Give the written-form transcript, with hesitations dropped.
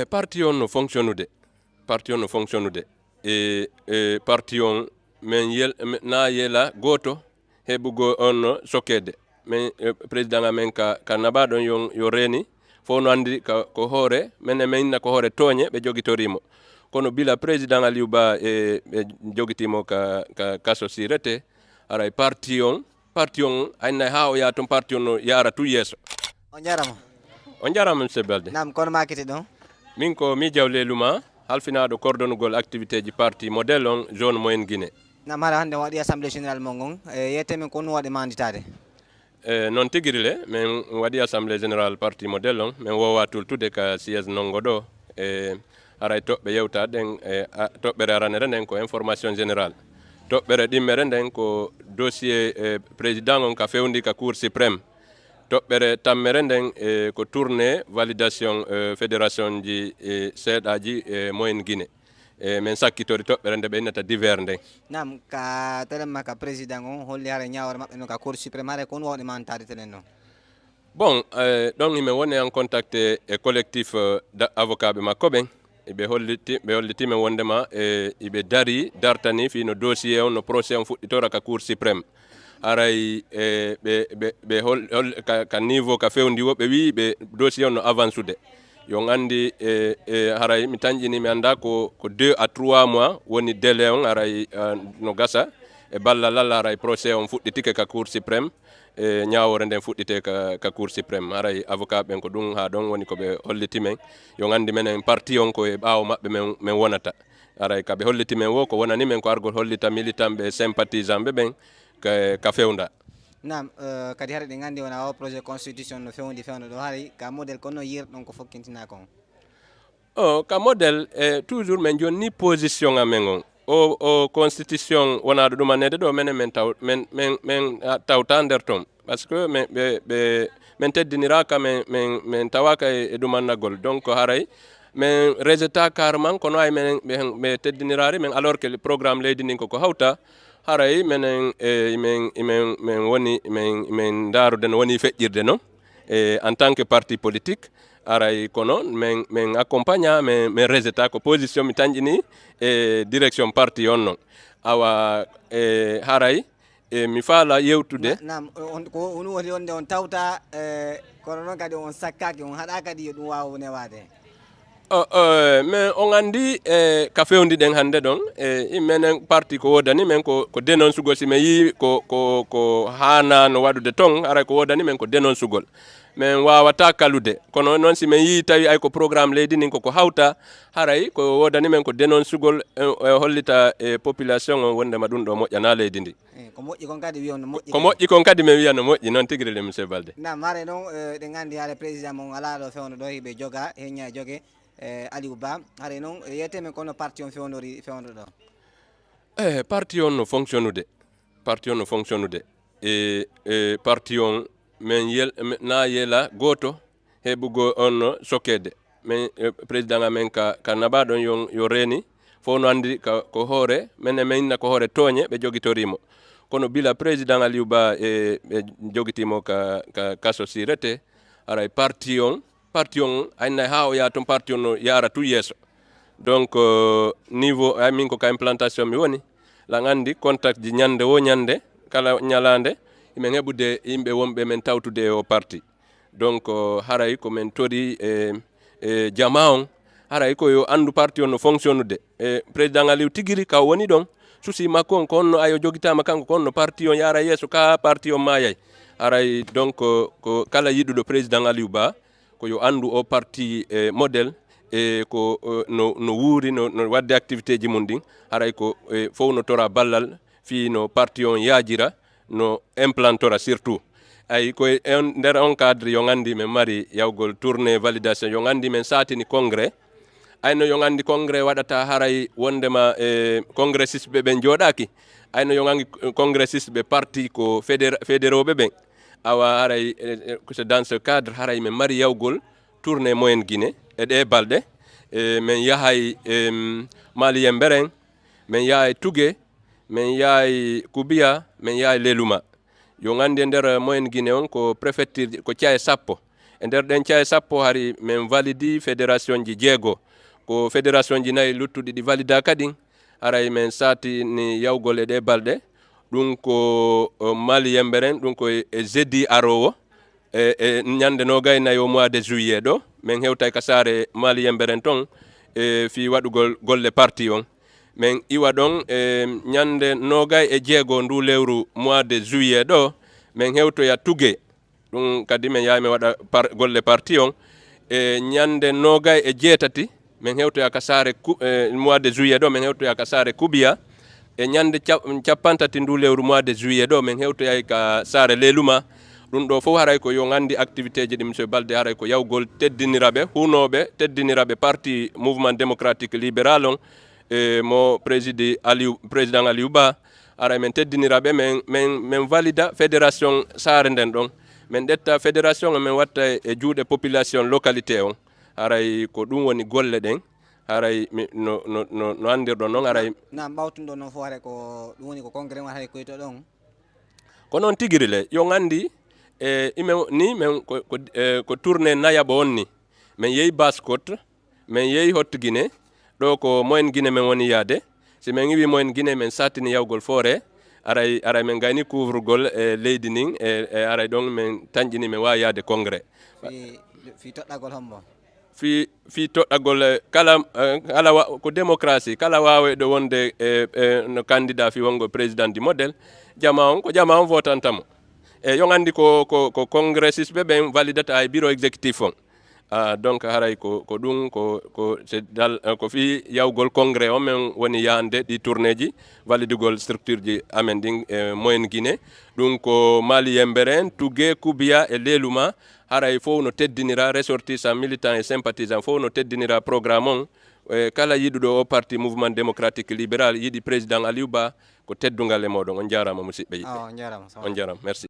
Parti on no fonctionnude parti on no fonctionnude parti on na yela goto heɓugo on sokkede min président amen ka naɓaɗon yo reeni fof no andi ko hoore minen minna ko hoore tooñe ɓe jogitorimo kono bila président Aliou Ba ɓe jogitimo ka kaso sirete aray parti on hayna ha o yaha toon parti on no yara tout yeeso on jarama monsieur Balde nam kono makete ɗon min ko Midiaw Leluma halfinaɗo coordonnugol activité ji parti modèle on zone moyenne Guinée. nam hara hande waɗi assemblée général mo gon yetemen ko no waɗi manditade noon tigiri le min waɗi assemblée général parti modèle on min wowa tultude ka siège nongo ɗo aray toɓɓe yewta ɗen toɓɓere aranere nden ko information générale toɓɓere ɗimmere nden ko dossier président on ka fewndi ka cour suprême toɓɓere tammere nden ko tourné validation fédération ji seeɗaji moyenne Guinée min sakkitori toɓɓere nde ɓe innata divers nden nam ka telemma ka président on holli hara ñawore maɓɓe no ka cour suprême hara ko wawɗe mantade telen noon bon ɗon himin woni en contacté e collectif avocat ɓe makko ɓen ɓe hollitimen wondema iɓe dartani fino dossier on no procès on fuɗɗitora ka cour suprême aray ka niveau ka fewndi wo ɓe wi ɓe dossier on no avance ude yon andi haray mi tañƴini mi anda ko 2 à 3 mois woni délai on aray no gasa e ballal Allah aray procès on fuɗɗitike ka cour suprême ñawore nden fuɗɗite ka cour suprême aray avocat ɓen ko ɗum ha ɗon woni koɓe hollitimen yon andi menen parti on ko e ɓaawo maɓɓe men wonata aray kaɓe hollitimen wo ko wonani men ko argol hollita militant ɓe sympathisant ɓe ɓen ka fewnda nam kadi hara ɗi gandi wona o projet constitution no fewndi fewno ɗo haray ka modèle kono yirɗon ko fokkintina kon ka modèle toujours min jonni position amen on o constitution wona ɗo ɗumanede ɗo menen min tawta nder toon par ce que min teddiniraka min tawaka e ɗumannagol donc haray min résultat carrément kono ay min teddinirari min alors que le programme leydi ndin koko hawta haray menen min woni min darude no woni feƴƴirde noon en tant que parti politique aray kono min accompagna min résultat ko position mi tañƴini direction parti on noon awa haray mi faala yewtude nam ko woni woni wonde on tawta kono noon kadi on sakkaki on haɗa kadi yo ɗum wawa newade mais on andi ka fewndi ɗen hannde ɗon menen parti ko wodani men ko denon sugol si min yi ko hana no waɗude ton aray ko wodani men ko denon sugol min wawata kalude kono noon si min yi tawi ay ko programme leydi nin koko hawta haray ko wodani men ko denon sugol hollita population on wondema ɗum ɗo moƴƴana leydi ndi ko moƴƴi kon kadi wiyon no moƴƴi ko moƴƴi kon kadi min wiya no moƴƴi noon tigiri le monsieur Balde nam haray noon ɗe gandi haala président mon ala ɗo fewno ɗo hiɓe joga heñña jogue Aliou Ba haray noon yetemen kono parti on fewno ɗo parti on no fonctionnude parti on min na yela goto heɓugo on sokkede min président amen ka naɓaɗon yo reeni fof no andi ko hoore minen minna ko hoore tooñe ɓe jogitorimo kono bila président Aliou Ba ɓe jogitimo ka kaso sirete aray parti on hayna ha o yaha toon parti on no yara tout yeeso donc niveau ay min ko ka implantation mi woni lan andi contact ji ñande wo ñande kala ñalande min heɓude yimɓe wonɓe min tawtude o parti donc haray ko min tori jama on haray ko yo andu parti on no fonctionnude président Aliou tigiri ka woni ɗon souci makko on ko onno ayo jogitama kanko ko onno parti on yara yeeso ka parti on mayay haray donc ko kala yiɗuɗo président Aliou Ba ko yo andu o parti modèle ko no wuuri no wadde activité ji mum ɗin haray ko fof no tora ballal fi no parti on yaajira no implantora surtout ay ko nder on cadre yo andi min mari yawgol tourné validation yo andi min satini congrès ayno yo andi congrès waɗata haray wondema congressiste ɓe jooɗaki ayno yo andi congressiste ɓe parti ko fédéroɓe ɓen awa haray c'est dans ce cadre haray min mari yawgol tourné moyenne Guinée e ɗe balɗe min yahay Malien Mberen min yahay Tougué min yahay Koubiya min yahay Leluma yo andi nder moyenne Guinée on ko préfecture ko Thiaye sappo e nder ɗen caye sappo hari min validi fédération ji jeego ko fédération ji nayi luttuɗi ɗi valida kadin haray min sati ni yawgol e ɗe balɗe ɗum ko mali yemberen ɗum ko e jeudi arowo e ñande nogay nayi o mois de juillet ɗo min hewtay ka saare mali yemberen ton fi waɗugol golle parti on min iwa ɗon ñande nogay e jeego ndu lewru mois de juillet ɗo min hewtoya tugue ɗum kadi min yaha mi waɗa golle parti on ñande nogay e jeetati min hewtoya ka saare mois de juillet ɗo min hewtoya ka saare Kubiya e ñande capantati ndu lewru mois de juillet ɗo min hewtoyay ka saare Leluma ɗum ɗo fof haray ko yo gandi activité ji ɗi monsieur Balde haray ko yawgol teddiniraɓe hunoɓe teddiniraɓe parti mouvement démocratique libéral on mo président Aliou Ba haray min teddiniraɓe min valida fédération saare nden ɗon min ɗetta fédération min watta e juuɗe population localité on haray ko ɗum woni golle ɗen haray no andirɗon noon haray na mbawtuɗo noon fof haray ko ɗum woni ko congrès haray koyto ɗon ko noon tigiri le yo gandi imen ni men ko tourné nayaɓo on ni min yeehi Basse-Côte min yeehi Haute Guinée ɗo ko moyen Guinée men woni yaade si min iwi moyen Guinée min satini yawgol Foré aray min gayni couvrugol leydi nin aray ɗon min tañƴini min wawi yaade congrès fi toɗɗagol hombo fi toɗɗagol kala ko démocratie kala waweɗo wonde no candidat fi wongo président du modèle jama on ko jama on votantamo e yo gandi ko congressiste ɓe validata e bureau exécutif on donc haray ko ɗum ko fi yawgol congrès o men woni yahande ɗi tourné ji validugol structure ji amen ɗin moyen Guinée ɗum ko Mali Yemberen Tougué Kubiya e Leluma haray fof no teddinira ressortissant militant et sympathisant fof no teddinira programme on kala yiɗuɗo o parti mouvement démocratique libéral yiɗi président Aliou Ba ko teddungal e moɗon on jarama musidɓe yiɓɓe on jarama merci